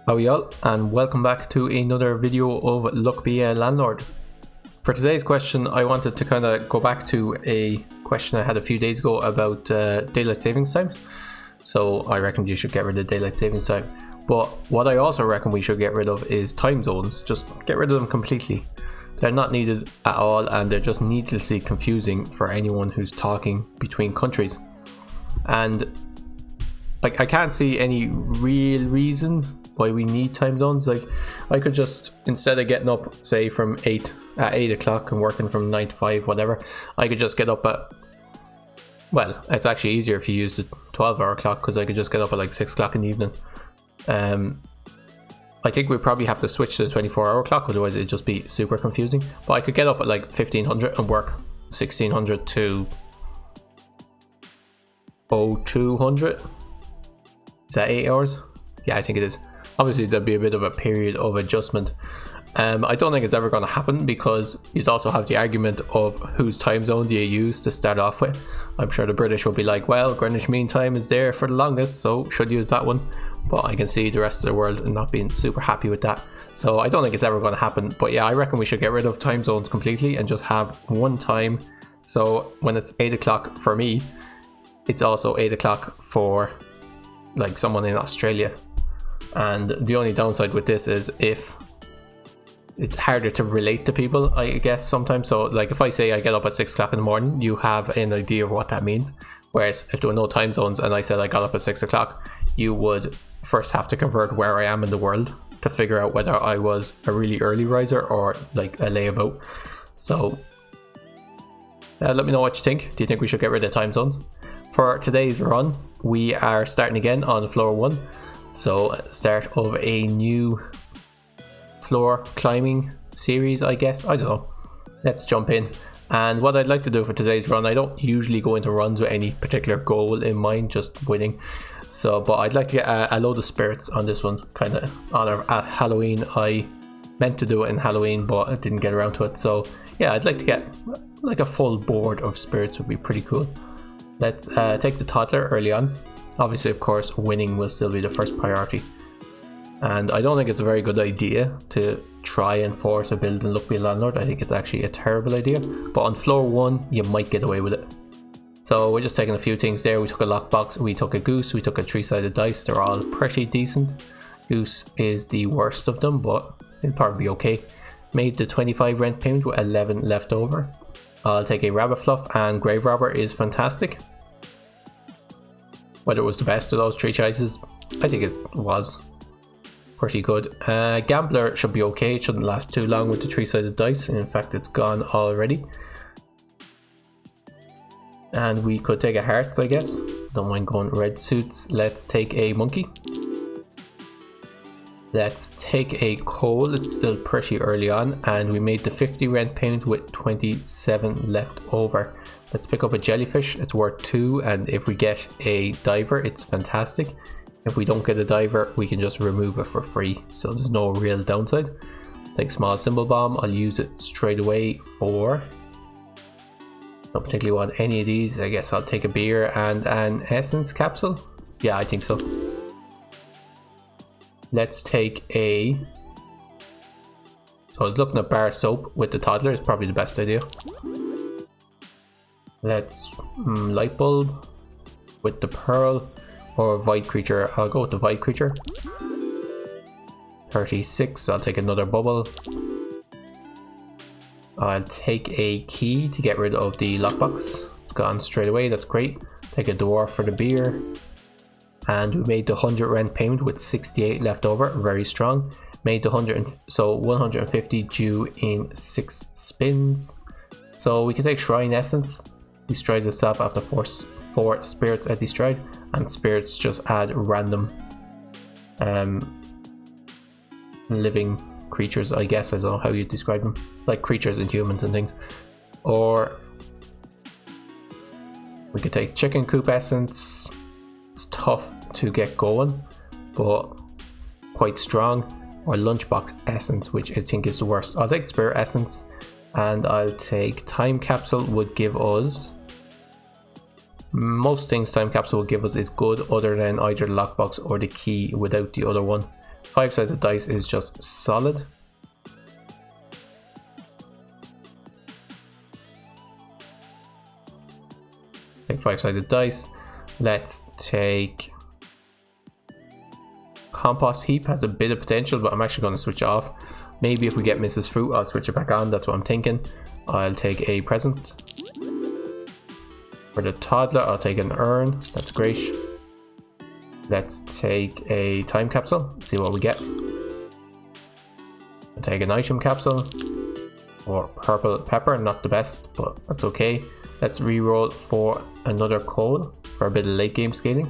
How y'all, and welcome back to another video of Luck Be a Landlord. For today's question, I wanted to kind of go back to a question I had a few days ago about daylight savings time. So I reckon you should get rid of daylight savings time. But what I also reckon we should get rid of is time zones. Just get rid of them completely. They're not needed at all, and they're just needlessly confusing for anyone who's talking between countries. And like, I can't see any real reason why we need time zones. Like, I could just, instead of getting up say from 8 o'clock and working from 9 to 5, whatever, I could just get up at, well, it's actually easier if you use the 12-hour clock, because I could just get up at like 6 o'clock in the evening. I think we probably have to switch to the 24-hour clock, otherwise it'd just be super confusing. But I could get up at like 1500 and work 1600 to 0200. Is that 8 hours? Yeah, I think it is. Obviously there'd be a bit of a period of adjustment. I don't think it's ever going to happen, because you'd also have the argument of whose time zone do you use to start off with. I'm sure the British will be like, well, Greenwich Mean Time is there for the longest, so should use that one. But I can see the rest of the world not being super happy with that. So I don't think it's ever going to happen. But yeah, I reckon we should get rid of time zones completely and just have one time. So when it's 8 o'clock for me, it's also 8 o'clock for like someone in Australia. And the only downside with this is if it's harder to relate to people, I guess, sometimes. So like, if I say I get up at 6 o'clock in the morning, you have an idea of what that means. Whereas if there were no time zones and I said I got up at 6 o'clock, you would first have to convert where I am in the world to figure out whether I was a really early riser or like a layabout. So let me know what you think. Do you think we should get rid of time zones? For today's run, we are starting again on floor 1. So start of a new floor climbing series, I guess. I don't know. Let's jump in. And what I'd like to do for today's run, I don't usually go into runs with any particular goal in mind, just winning. So, but I'd like to get a load of spirits on this one, kind of honor at Halloween. I meant to do it in Halloween, but I didn't get around to it. So yeah, I'd like to get like a full board of spirits, would be pretty cool. Let's take the toddler early on. Obviously, of course, winning will still be the first priority. And I don't think it's a very good idea to try and force a build in Luck Be a Landlord. I think it's actually a terrible idea. But on floor 1, you might get away with it. So we're just taking a few things there. We took a lockbox, we took a goose, we took a 3-sided dice. They're all pretty decent. Goose is the worst of them, but it'll probably be okay. Made the 25 rent payment with 11 left over. I'll take a rabbit fluff, and grave robber is fantastic. Whether it was the best of those 3 choices, I think it was pretty good. Gambler should be okay. It shouldn't last too long with the 3-sided dice. In fact, it's gone already. And we could take a hearts, I guess. Don't mind going red suits. Let's take a monkey. Let's take a coal. It's still pretty early on, and we made the 50 rent payment with 27 left over. Let's pick up a jellyfish. It's worth 2, and if we get a diver, it's fantastic. If we don't get a diver, we can just remove it for free, so there's no real downside. Take small symbol bomb. I'll use it straight away for, don't particularly want any of these. I guess I'll take a beer and an essence capsule. Yeah, I think so. Let's take a, so I was looking at bar soap with the toddler, is probably the best idea. Let's light bulb with the pearl, or void creature. I'll go with the void creature. 36. I'll take another bubble. I'll take a key to get rid of the lockbox. It's gone straight away. That's great. Take a dwarf for the beer. And we made the 100 rent payment with 68 left over. Very strong. Made the 150 due in 6 spins. So we can take shrine essence. Destrides itself after 4 spirits at destride, and spirits just add random living creatures, I guess. I don't know how you describe them, like creatures and humans and things. Or we could take chicken coop essence. It's tough to get going, but quite strong. Or lunchbox essence, which I think is the worst. I'll take spirit essence, and I'll take time capsule. Would give us, most things time capsule will give us is good, other than either the lockbox or the key without the other one. 5-sided dice is just solid. Take 5-sided dice. Let's take compost heap. Has a bit of potential, but I'm actually going to switch it off. Maybe if we get Mrs. Fruit, I'll switch it back on. That's what I'm thinking. I'll take a present. For the toddler, I'll take an urn. That's great. Let's take a time capsule. See what we get. I'll take an item capsule. Or purple pepper. Not the best, but that's okay. Let's reroll for another coal for a bit of late game scaling.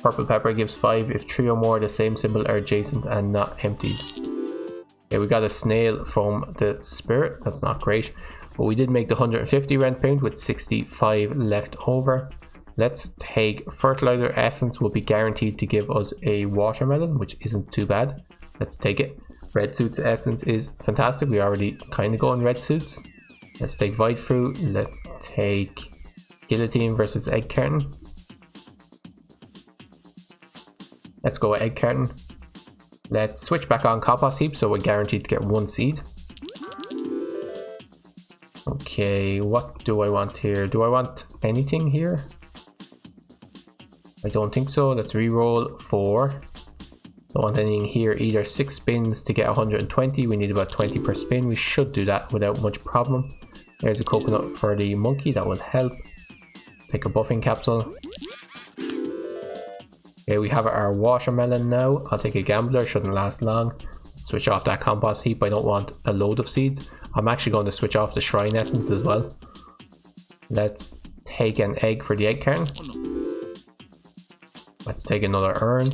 Purple pepper gives 5 if 3 or more of the same symbol are adjacent and not empties. Okay, we got a snail from the spirit. That's not great. But we did make the 150 rent pound with 65 left over. Let's take fertilizer essence. Will be guaranteed to give us a watermelon, which isn't too bad. Let's take it. Red suits essence is fantastic. We already kind of go in red suits. Let's take Void Fruit. Let's take Guillotine versus Egg Carton. Let's go with Egg Carton. Let's switch back on Compost Heap so we're guaranteed to get 1 seed. Okay, what do I want here? Do I want anything here? I don't think so. Let's reroll 4. Don't want anything here either. 6 spins to get 120. We need about 20 per spin. We should do that without much problem. There's a coconut for the monkey. That will help. Take a buffing capsule. Okay, we have our watermelon now. I'll take a gambler. Shouldn't last long. Switch off that compost heap. I don't want a load of seeds. I'm actually going to switch off the shrine essence as well. Let's take an egg for the egg carton. Let's take another urn.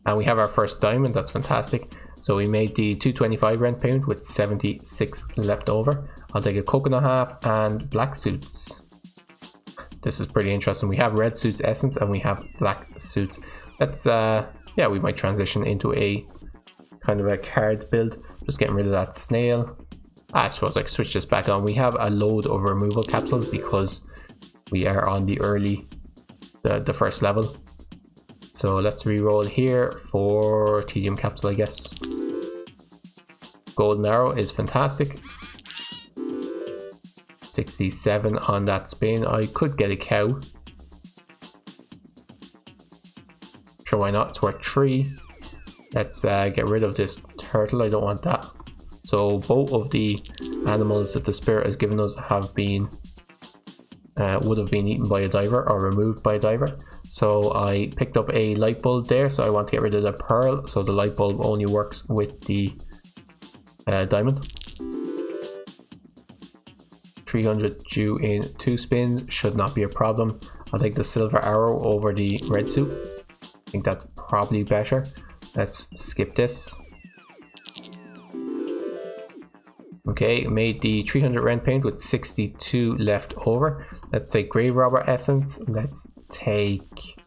And we have our first diamond. That's fantastic. So we made the 225 rent pound with 76 left over. I'll take a coconut half and black suits. This is pretty interesting. We have red suits essence and we have black suits. Let's yeah, we might transition into a kind of a card build. Just getting rid of that snail. I suppose I can switch this back on. We have a load of removal capsules because we are on the early, the first level. So let's re-roll here for tedium capsule, I guess. Golden arrow is fantastic. 67 on that spin. I could get a cow. Sure, why not? It's worth 3. Let's get rid of this turtle. I don't want that. So both of the animals that the spirit has given us have been would have been eaten by a diver or removed by a diver. So I picked up a light bulb there. So I want to get rid of the pearl. So the light bulb only works with the diamond. 300 due in 2 spins. Should not be a problem. I'll take the silver arrow over the red suit. I think that's probably better. Let's skip this. Okay, made the 300 rent pound with 62 left over. Let's take grave robber essence. Let's take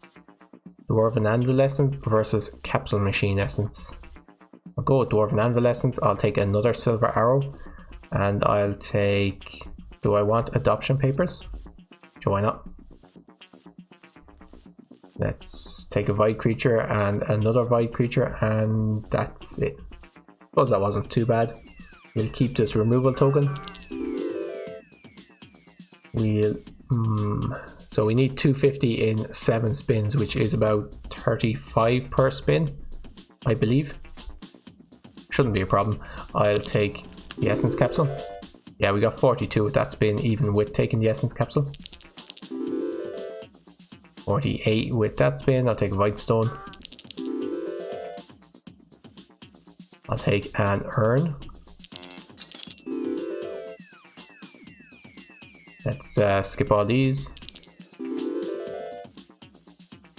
dwarven anvil essence versus capsule machine essence. I'll go with dwarven anvil essence. I'll take another silver arrow and I'll take, do I want adoption papers? Sure, why not? Let's take a void creature and another void creature, and that's it. Suppose that wasn't too bad. We'll keep this removal token. We'll so we need 250 in 7 spins, which is about 35 per spin, I believe. Shouldn't be a problem. I'll take the essence capsule. Yeah, we got 42 with that spin, even with taking the essence capsule. 48 with that spin. I'll take Void Stone. I'll take an urn. Let's skip all these.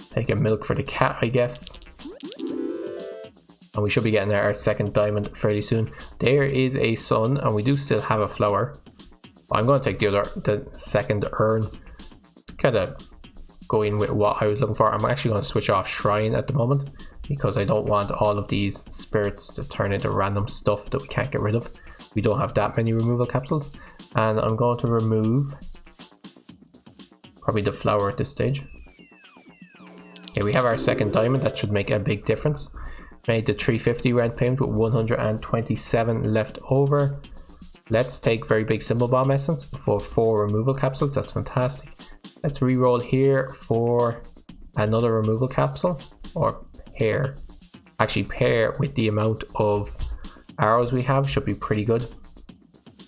Take a milk for the cat, I guess. And we should be getting our second diamond fairly soon. There is a sun, and we do still have a flower. I'm going to take the second urn. Kind of go in with what I was looking for. I'm actually going to switch off shrine at the moment because I don't want all of these spirits to turn into random stuff that we can't get rid of. We don't have that many removal capsules. And I'm going to remove probably the flower at this stage. Okay, we have our second diamond. That should make a big difference. Made the 350 rent payment with 127 left over. Let's take very big symbol bomb essence for 4 removal capsules. That's fantastic. Let's re-roll here for another removal capsule, or pair. Actually, pair with the amount of arrows we have should be pretty good.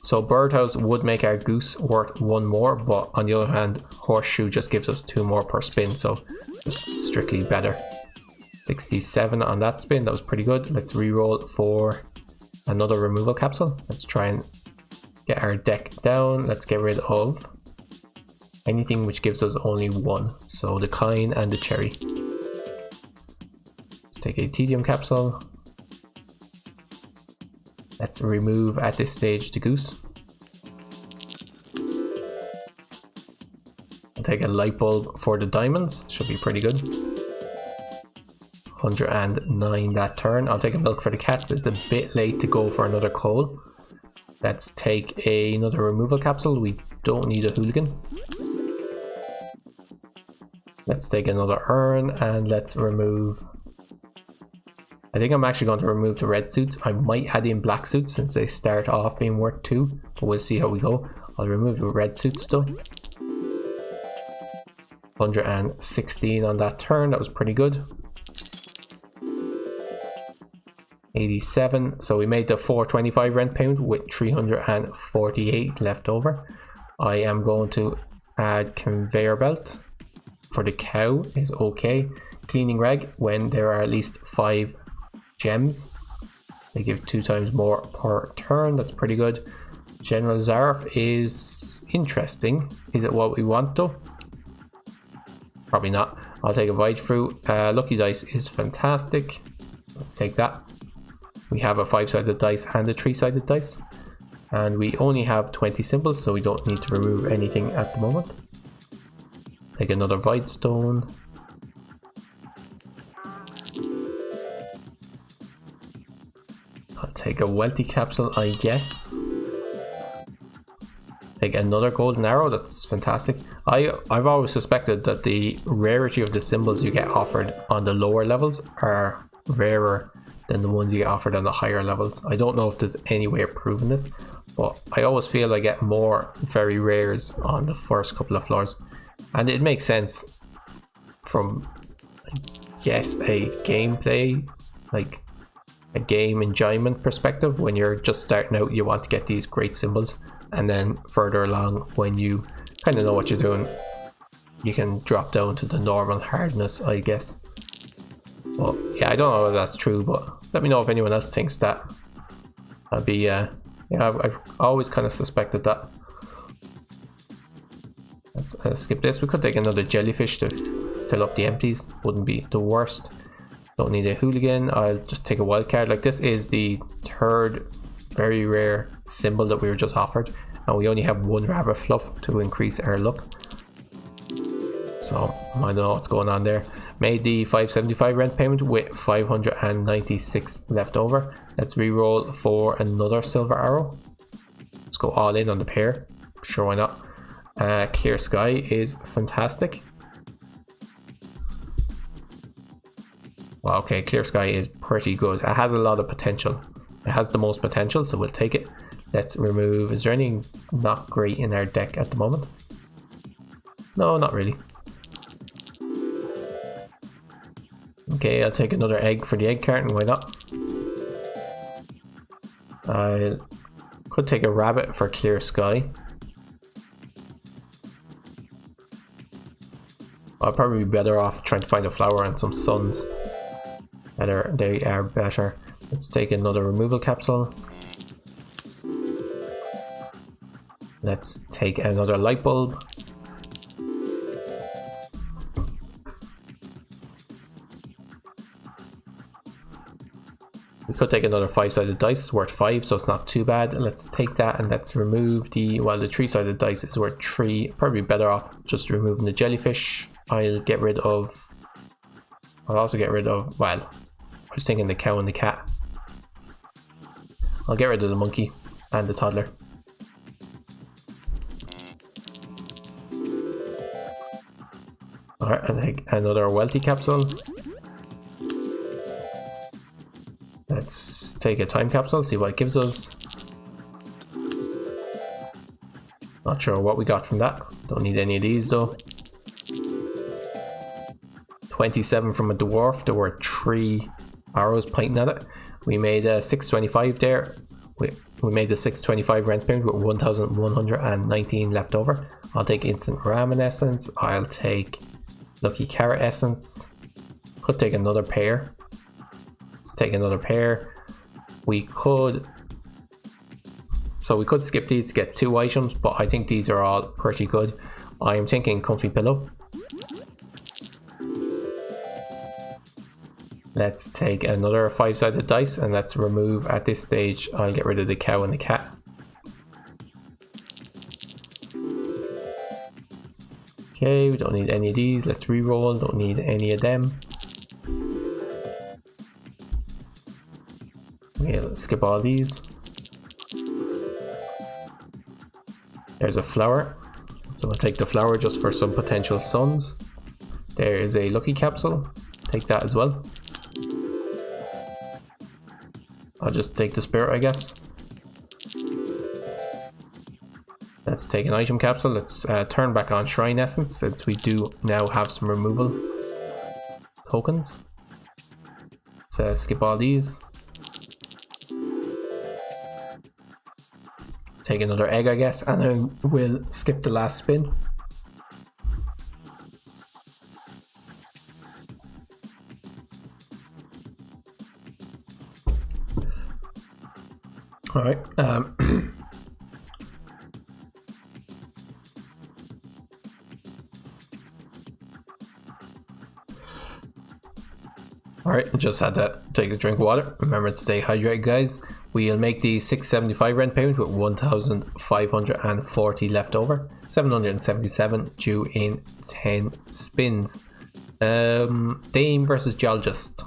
So birdhouse would make our goose worth 1 more, but on the other hand, horseshoe just gives us 2 more per spin, so just strictly better. 67 on that spin, that was pretty good. Let's re-roll for another removal capsule. Let's try and get our deck down. Let's get rid of anything which gives us only 1. So the kine and the cherry. Let's take a tedium capsule. Let's remove at this stage the goose. I'll take a light bulb for the diamonds. Should be pretty good. 109 that turn. I'll take a milk for the cats. It's a bit late to go for another coal. Let's take another removal capsule. We don't need a hooligan. Let's take another urn and let's remove... I think I'm actually going to remove the red suits. I might add in black suits since they start off being worth 2, but we'll see how we go. I'll remove the red suits though. 116 on that turn. That was pretty good. 87. So we made the 425 rent payment with 348 left over. I am going to add conveyor belt for the cow is okay. Cleaning rag when there are at least 5 gems. They give 2 times more per turn. That's pretty good. General Zarif is interesting. Is it what we want though? Probably not. I'll take a Vige fruit. Lucky dice is fantastic. Let's take that. We have a 5-sided dice and a 3-sided dice, and we only have 20 symbols, so we don't need to remove anything at the moment. Take another Vide stone. I'll take a wealthy capsule, I guess. Take another golden arrow. That's fantastic. I've always suspected that the rarity of the symbols you get offered on the lower levels are rarer than the ones you get offered on the higher levels. I don't know if there's any way of proving this, but I always feel I get more very rares on the first couple of floors, and it makes sense from, I guess, a gameplay, like a game enjoyment perspective. When you're just starting out, you want to get these great symbols, and then further along, when you kind of know what you're doing, you can drop down to the normal hardness, I guess. Well, yeah, I don't know if that's true, but let me know if anyone else thinks that. I'd be, yeah, I've always kind of suspected that. Let's skip this. We could take another jellyfish to fill up the empties. Wouldn't be the worst. Don't need a hooligan. I'll just take a wild card. Like, this is the 3rd very rare symbol that we were just offered, and we only have 1 rabbit fluff to increase our luck. So I don't know what's going on there. Made the 575 rent payment with 596 left over. Let's re-roll for another silver arrow. Let's go all in on the pair. Sure, why not? Clear sky is fantastic. Well, okay, clear sky is pretty good. It has a lot of potential. It has the most potential, so we'll take it. Let's remove... Is there anything not great in our deck at the moment? No, not really. Okay, I'll take another egg for the egg carton, why not? I could take a rabbit for clear sky. I'll probably be better off trying to find a flower and some suns. They are better. Let's take another removal capsule. Let's take another light bulb. We could take another 5-sided dice, worth 5, so it's not too bad. Let's take that and let's remove the... Well, the 3-sided dice is worth 3. Probably better off just removing the jellyfish. I'll get rid of... I'll also get rid of... Well, I was thinking the cow and the cat. I'll get rid of the monkey and the toddler. Alright, I'll take another wealthy capsule. Let's take a time capsule, see what it gives us. Not sure what we got from that. Don't need any of these though. 27 from a dwarf. There were 3 arrows pointing at it. We made a 625 there. We made the 625 rent payment with 1,119 left over. I'll take instant ramen essence. I'll take lucky carrot essence. Could take another pair. Let's take another pair. We could skip these to get 2 items, but I think these are all pretty good. I'm thinking comfy pillow. Let's take another 5-sided dice and let's remove, at this stage, I'll get rid of the cow and the cat. Okay, we don't need any of these. Let's re-roll, don't need any of them. Okay, let's skip all these. There's a flower, so we'll take the flower just for some potential suns. There is a lucky capsule, take that as well. I'll just take the spirit, I guess. Let's take an item capsule. Let's turn back on shrine essence since we do now have some removal tokens. Let's skip all these. Take another egg, I guess, and then we'll skip the last spin. Alright, Alright, just had to take a drink of water. Remember to stay hydrated, guys. We'll make the 675 rent payment with 1,540 left over. 777 due in 10 spins. Dame versus Geologist.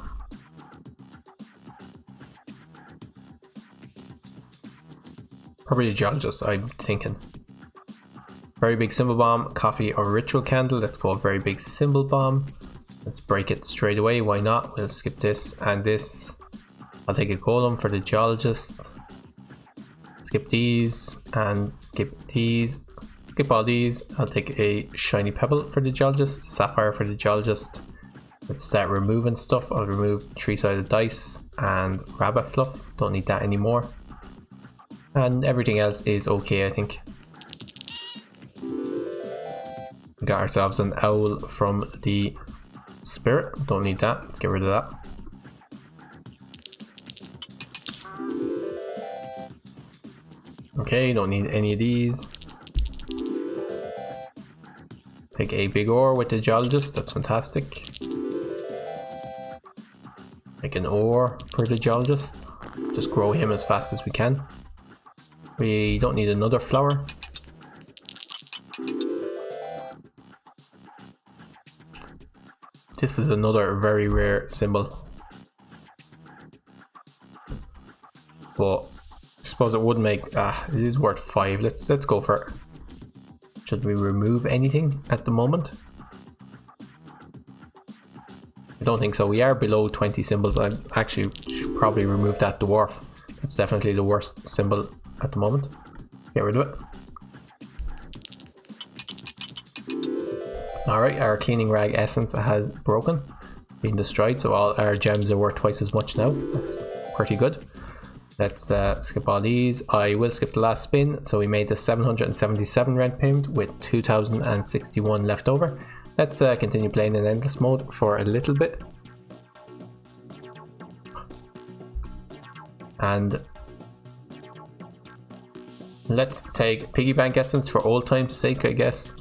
Probably the Geologist, I'm thinking. Very big symbol bomb, coffee or ritual candle. Let's go very big symbol bomb. Let's break it straight away. Why not? We'll skip this and this. I'll take a golem for the Geologist. Skip these and skip these. Skip all these. I'll take a shiny pebble for the Geologist. Sapphire for the Geologist. Let's start removing stuff. I'll remove 3-sided dice and rabbit fluff. Don't need that anymore. And everything else is okay, I think. We got ourselves an owl from the spirit. Don't need that. Let's get rid of that. Okay, don't need any of these. Take a big ore with the Geologist. That's fantastic. Take an ore for the Geologist. Just grow him as fast as we can. We don't need another flower. This is another very rare symbol. But I suppose it would make it is worth 5. Let's go for it. Should we remove anything at the moment? I don't think so. We are below 20 symbols. I actually should probably remove that dwarf. That's definitely the worst symbol at the moment. Get rid of it. Alright, our cleaning rag essence has broken, been destroyed, so all our gems are worth twice as much now. Pretty good. Let's skip all these. I will skip the last spin. So we made the 777 rent payment with 2,061 left over. Let's continue playing in endless mode for a little bit. And let's take piggy bank essence for old time's sake, I guess.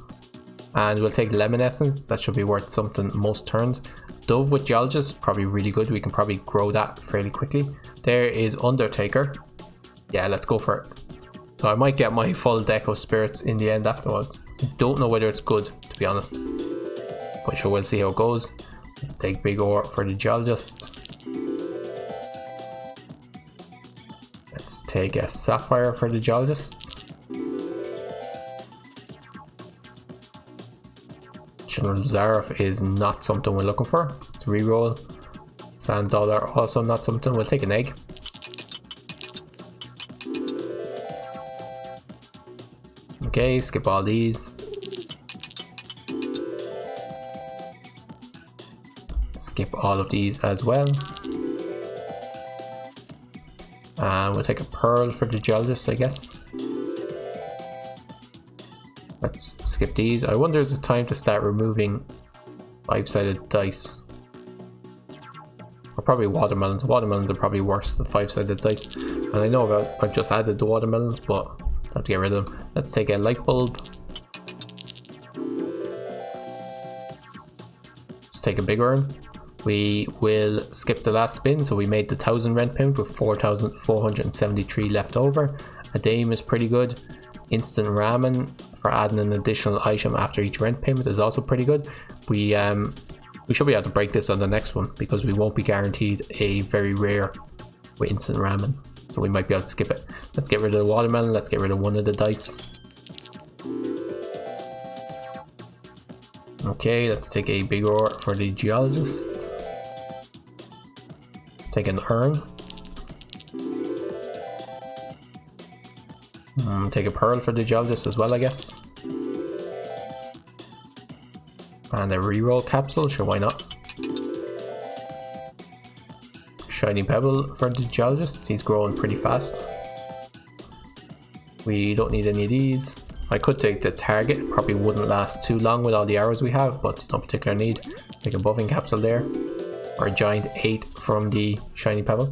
And we'll take lemon essence. That should be worth something most turns. Dove with Geologist, probably really good. We can probably grow that fairly quickly. There is Undertaker. Yeah, let's go for it. So I might get my full deck of spirits in the end afterwards. I don't know whether it's good, to be honest. But sure, we'll see how it goes. Let's take big ore for the Geologist. Let's take a sapphire for the Geologist. General Zaref is not something we're looking for. Let's reroll. Sand dollar, also not something. We'll take an egg. Okay, skip all these. Skip all of these as well. And we'll take a pearl for the geologist, I guess. Let's skip these. I wonder if it's time to start removing 5-sided dice. Or probably watermelons. Watermelons are probably worse than 5-sided dice. And I know I've just added the watermelons, but I have to get rid of them. Let's take a light bulb. Let's take a big urn. We will skip the last spin, so we made the 1000 rent payment with 4,473 left over. A dame is pretty good. Instant ramen for adding an additional item after each rent payment is also pretty good. We should be able to break this on the next one because we won't be guaranteed a very rare with instant ramen, so we might be able to skip it. Let's get rid of the watermelon. Let's get rid of one of the dice. Okay, let's take a big ore for the geologist. Take an urn. Take a pearl for the geologist as well, I guess. And a reroll capsule, sure, why not? Shiny pebble for the geologist, he's growing pretty fast. We don't need any of these. I could take the target, probably wouldn't last too long with all the arrows we have, but there's no particular need. Take a buffing capsule there. Or a giant 8 from the shiny pebble.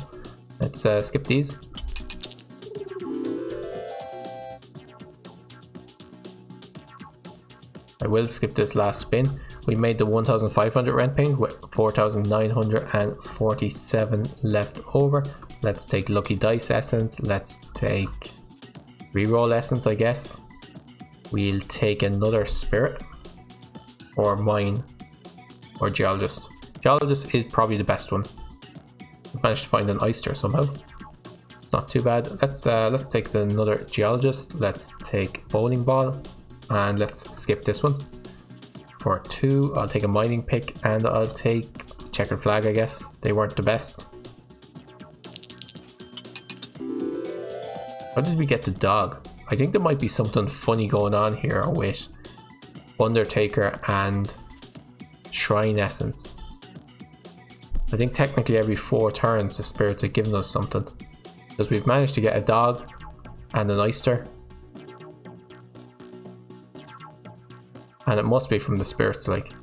Let's skip these. I will skip this last spin. We made the 1,500 rent payment with 4,947 left over. Let's take lucky dice essence. Let's take reroll essence, I guess. We'll take another spirit or mine or geologist. Geologist is probably the best one. I've managed to find an oyster somehow. It's not too bad. Let's take another geologist. Let's take bowling ball, and let's skip this one. For 2, I'll take a mining pick, and I'll take checkered flag. I guess they weren't the best. How did we get the dog? I think there might be something funny going on here with Undertaker and Shrine Essence. I think technically every 4 turns the spirits are giving us something. Because we've managed to get a dog and an oyster. And it must be from the spirits, like.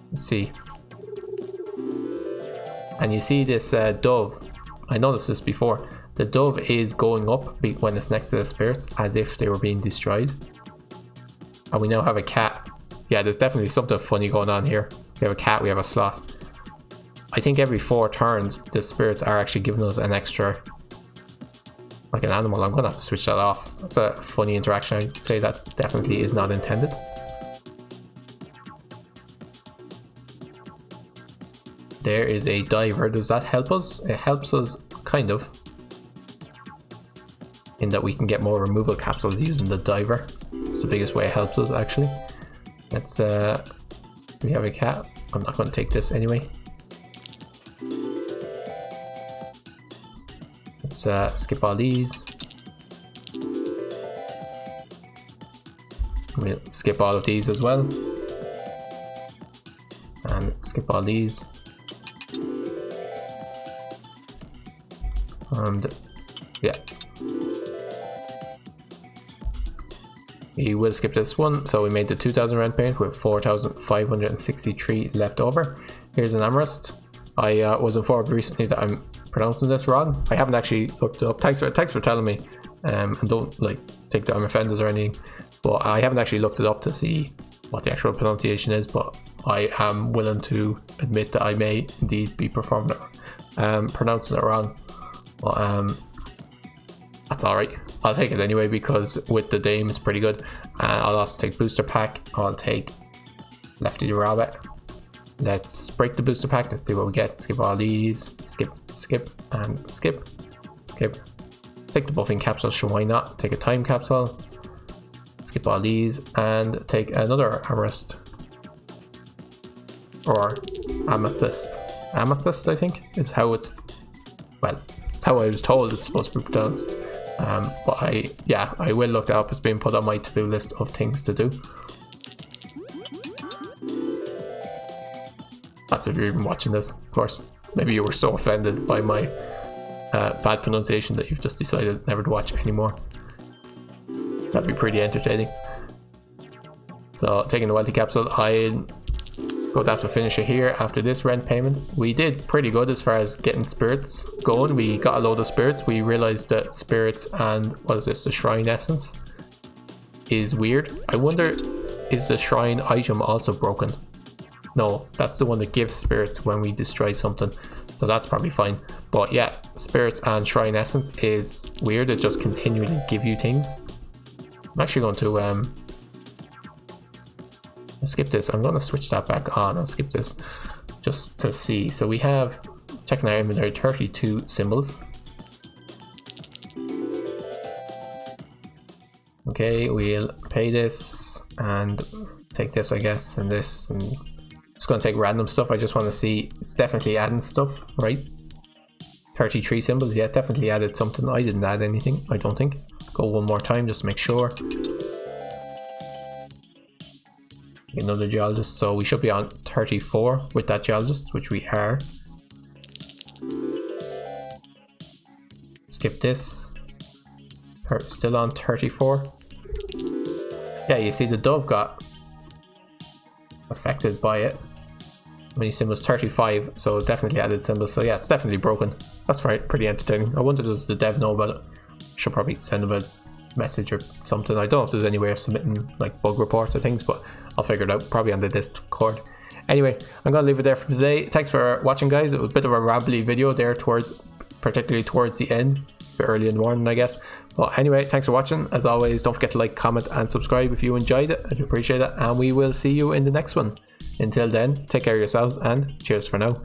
Let's see. And you see this dove. I noticed this before. The dove is going up when it's next to the spirits as if they were being destroyed. And we now have a cat. Yeah, there's definitely something funny going on here. We have a cat, we have a sloth. I think every 4 turns the spirits are actually giving us an extra, like an animal. I'm gonna have to switch that off. That's a funny interaction. I'd say that definitely is not intended. There is a diver. Does that help us? It helps us kind of, in that we can get more removal capsules using the diver. It's the biggest way it helps us actually. Let's we have a cat. I'm not going to take this anyway. Let's skip all these. We'll skip all of these as well. And skip all these. And yeah. We will skip this one. So we made the 2,000 rent payment with 4,563 left over. Here's an amethyst. I was informed recently that I'm pronouncing this wrong. I haven't actually looked it up. Thanks for telling me. And don't like take that I'm offended or anything. But I haven't actually looked it up to see what the actual pronunciation is. But I am willing to admit that I may indeed be pronouncing it wrong. But that's alright. I'll take it anyway because with the dame it's pretty good. I'll also take booster pack. I'll take Lefty the Rabbit. Let's break the booster pack. Let's see what we get. Skip all these. Skip, and skip. Take the buffing capsule, sure, why not? Take a time capsule. Skip all these and take another amethyst. Or amethyst. amethyst, I think, is how it's, well, it's how I was told it's supposed to be pronounced. But I will look that up. It's been put on my to-do list of things to do. That's if you're even watching this, of course. Maybe you were so offended by my bad pronunciation that you've just decided never to watch anymore. That'd be pretty entertaining. So, taking the wealthy capsule, I'm going to have to finish it here after this rent payment. We did pretty good as far as getting spirits going. We got a load of spirits. We realized that spirits and, what is this, the shrine essence is weird. I wonder, is the shrine item also broken? No, that's the one that gives spirits when we destroy something. So that's probably fine. But yeah, spirits and shrine essence is weird. It just continually give you things. I'm actually going to I'll skip this. I'm going to switch that back on. I'll skip this just to see. So we have, checking our inventory, 32 symbols. Okay, we'll pay this and take this, I guess, and this, and just going to take random stuff. I just want to see. It's definitely adding stuff, right? 33 symbols. Yeah, definitely added something. I didn't add anything, I don't think. Go one more time just to make sure. Another geologist, so we should be on 34 with that geologist, which we are. Skip this. Still on 34. Yeah, you see the dove got affected by it. Many symbols, 35, so definitely added symbols. So yeah, it's definitely broken. That's right, pretty entertaining. I wonder, does the dev know about it? Should probably send him a message or something. I don't know if there's any way of submitting like bug reports or things, but I'll figure it out, probably on the Discord. Anyway, I'm gonna leave it there for today. Thanks for watching, guys. It was a bit of a rambly video there particularly towards the end, a bit early in the morning, I guess. But anyway, thanks for watching. As always, don't forget to like, comment and subscribe if you enjoyed it. I'd appreciate it, and we will see you in the next one. Until then, take care of yourselves and cheers for now.